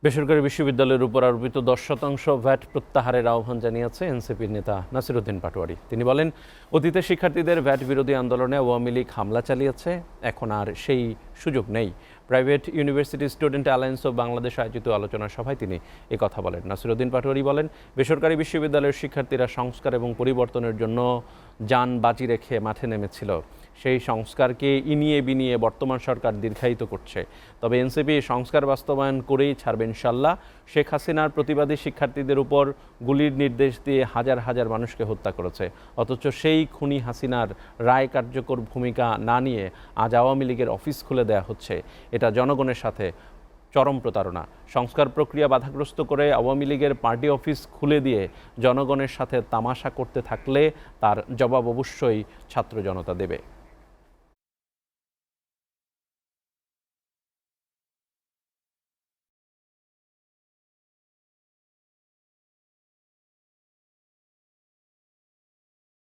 বেসরকারি বিশ্ববিদ্যালয়ের উপর আরোপিত 10% ভ্যাট প্রত্যাহারের আহ্বান জানিয়েছে এনসিপির নেতা নাসিরউদ্দিন পাটোয়ারি। তিনি বলেন, অতীতে শিক্ষার্থীদের ভ্যাট বিরোধী আন্দোলনে আওয়ামী লীগ হামলা চালিয়েছে, এখন আর সেই সুযোগ নেই। Private university student alliance of Bangladesh আয়োজিত আলোচনা সভায় তিনি কথা বলেন। নাসিরউদ্দিন পাটোয়ারি বলেন, বেসরকারি বিশ্ববিদ্যালয়ের শিক্ষার্থীরা সংস্কার এবং পরিবর্তনের জন্য যান বাজি রেখে মাঠে নেমেছিল। সেই সংস্কারকে ইনিয়ে বিনিয়ে বর্তমান সরকার দীর্ঘায়িত করছে। তবে এনসিপি সংস্কার বাস্তবায়ন করেই ছাড়বে ইনশাল্লাহ। শেখ হাসিনার প্রতিবাদী শিক্ষার্থীদের উপর গুলির নির্দেশ দিয়ে হাজার হাজার মানুষকে হত্যা করেছে, অথচ সেই খুনি হাসিনার রায় কার্যকর ভূমিকা না নিয়ে আজ আওয়ামী লীগের অফিস খুলে দেওয়া হচ্ছে। এটা জনগণের সাথে চরম প্রতারণা। সংস্কার প্রক্রিয়া বাধাগ্রস্ত করে আওয়ামী লীগের পার্টি অফিস খুলে দিয়ে জনগণের সাথে তামাশা করতে থাকলে তার জবাব অবশ্যই ছাত্র জনতা দেবে।